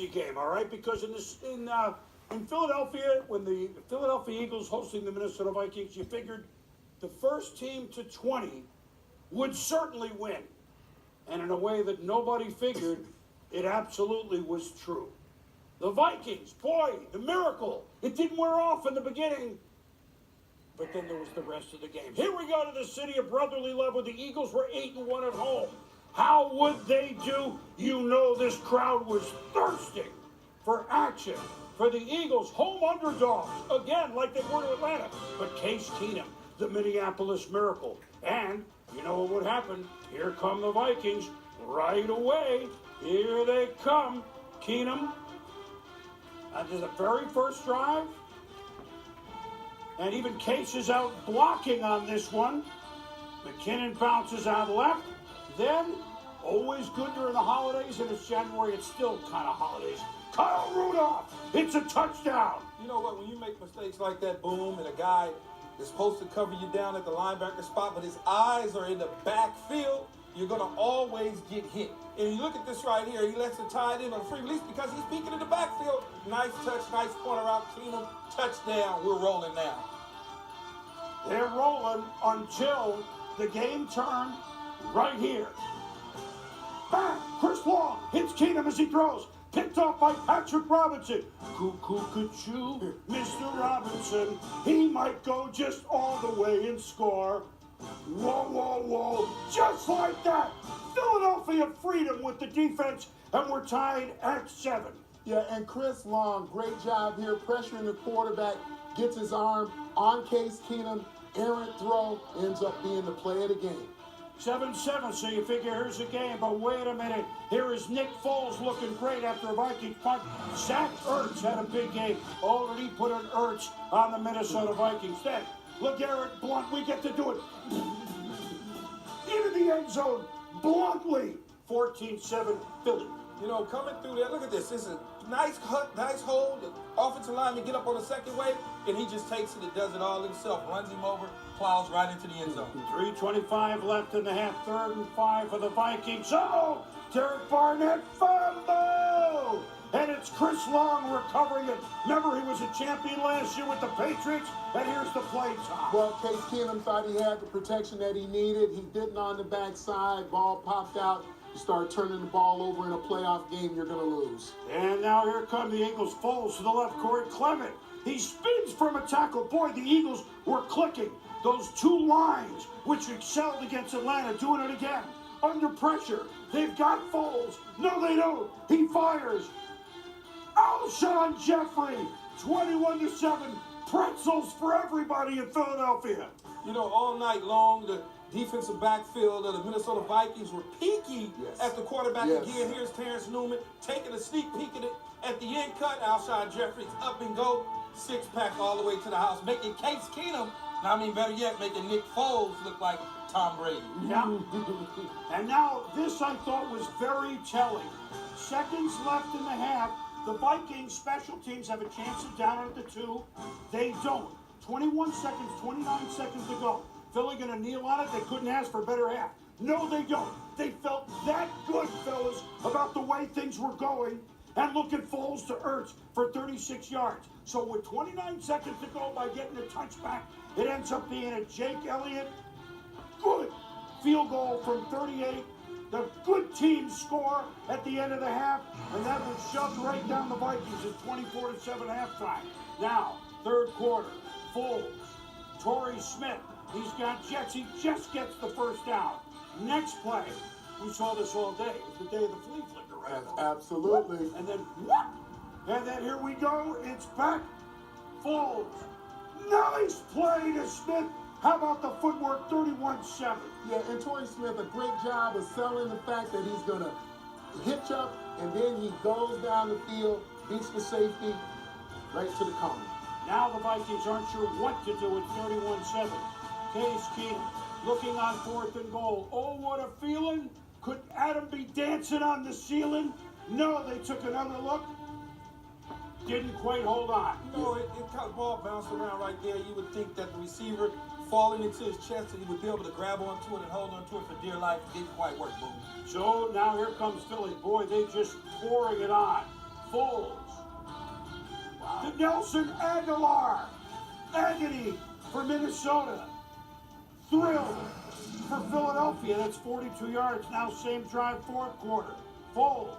game, all right? Because in Philadelphia, when the Philadelphia Eagles hosting the Minnesota Vikings, you figured the first team to 20 would certainly win. And in a way that nobody figured, it absolutely was true. The Vikings, boy, the miracle. It didn't wear off in the beginning, but then there was the rest of the game. Here we go to the city of brotherly love where the Eagles were 8-1 at home. How would they do? You know this crowd was thirsting for action. For the Eagles, home underdogs, again, like they were to Atlanta. But Case Keenum, the Minneapolis Miracle. And you know what would happen? Here come the Vikings right away. Here they come. Keenum, to the very first drive. And even Case is out blocking on this one. McKinnon bounces out left. Then, always good during the holidays, and it's January, it's still kind of holidays. Kyle Rudolph, it's a touchdown. You know what, when you make mistakes like that, boom, and a guy is supposed to cover you down at the linebacker spot, but his eyes are in the backfield, you're going to always get hit. And you look at this right here, he lets it tie it in on free release because he's peeking in the backfield. Nice touch, nice corner out, Keenum, touchdown, we're rolling now. They're rolling until the game turned right here. Bang! Chris Long hits Keenum as he throws. Picked off by Patrick Robinson. Cuckoo-cuckoo, Mr. Robinson. He might go just all the way and score. Whoa, whoa, whoa. Just like that. Philadelphia freedom with the defense, and we're tied at 7. Yeah, and Chris Long, great job here, pressuring the quarterback, gets his arm on Case Keenum, errant throw, ends up being the play of the game. 7-7, so you figure here's the game, but wait a minute. Here is Nick Foles looking great after a Viking punt. Zach Ertz had a big game. Oh, did he put an Ertz on the Minnesota Vikings? Then, LeGarrette Blount, we get to do it. Into the end zone, bluntly. 14-7, Philly. You know, coming through there, look at this. This is a nice hold. The offensive lineman get up on the second wave, and he just takes it and does it all himself. Runs him over, plows right into the end zone. 3:25 left in the half, 3rd and 5 for the Vikings. Oh, Derek Barnett fumble! And it's Chris Long recovering it. Remember, he was a champion last year with the Patriots, and here's the play time. Well, Case Keenum thought he had the protection that he needed. He didn't on the backside. Ball popped out. You start turning the ball over in a playoff game, you're going to lose. And now here come the Eagles. Foles to the left, Corey Clement. He spins from a tackle. Boy, the Eagles were clicking. Those two lines, which excelled against Atlanta, doing it again. Under pressure. They've got Foles. No, they don't. He fires. Alshon Jeffrey, 21-7. Pretzels for everybody in Philadelphia. You know, all night long, the defensive backfield of the Minnesota Vikings were peeking at the quarterback again. Here's Terrence Newman taking a sneak peek at it at the end cut. Alshon Jeffrey's up and go. 6-pack all the way to the house, making Case Keenum, better yet, making Nick Foles look like Tom Brady. Yeah. And now this I thought was very telling. Seconds left in the half. The Vikings special teams have a chance of down at the 2. They don't. 21 seconds, 29 seconds to go. Philly gonna kneel on it. They couldn't ask for a better half. No, they don't. They felt that good, fellas, about the way things were going. And look at Foles to Ertz for 36 yards. So with 29 seconds to go by getting a touchback, it ends up being a Jake Elliott good field goal from 38. The good teams score at the end of the half, and that was shoved right down the Vikings at 24-7 halftime. Now, 3rd quarter, Foles, Torrey Smith, he's got Jets. He just gets the first down. Next play, we saw this all day. It was the day of the flea flicker, right? Absolutely. And then what? And then here we go. It's back. Foles. Nice play to Smith. How about the footwork? 31-7. Yeah, and Torrey Smith, a great job of selling the fact that he's going to hitch up, and then he goes down the field, beats the safety, right to the corner. Now the Vikings aren't sure what to do at 31-7. Case Keenum looking on 4th and goal. Oh, what a feeling. Could Adam be dancing on the ceiling? No, they took another look. Didn't quite hold on. No, it kind of ball bounced around right there. You would think that the receiver falling into his chest and he would be able to grab onto it and hold onto it for dear life. It didn't quite work, boom. So now here comes Philly. Boy, they just pouring it on. Foles. To Nelson Aguilar. Agony for Minnesota. Thrill for Philadelphia. That's 42 yards. Now same drive, fourth quarter. Foles.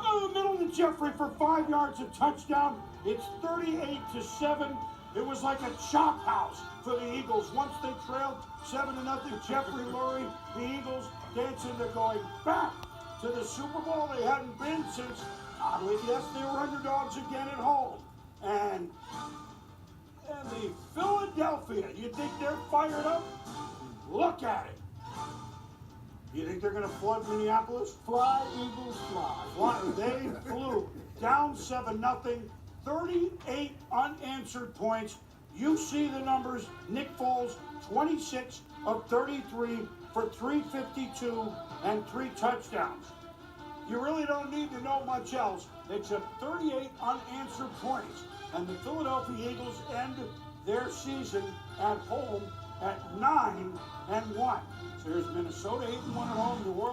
Oh, the middle to Jeffrey for 5 yards, a touchdown. It's 38-7. It was like a chop house for the Eagles. Once they trailed 7-0, Jeffrey Lurie, the Eagles dancing. They're going back to the Super Bowl. They hadn't been since, oddly, yes, they were underdogs again at home. And the Philadelphia, you think they're fired up? Look at it. You think they're going to flood Minneapolis? Fly, Eagles, fly. They flew down 7-0, 38 unanswered points. You see the numbers. Nick Foles, 26 of 33 for 352 and 3 touchdowns. You really don't need to know much else except 38 unanswered points. And the Philadelphia Eagles end their season at home at 9-1. So here's Minnesota 8-1 at home. New Orleans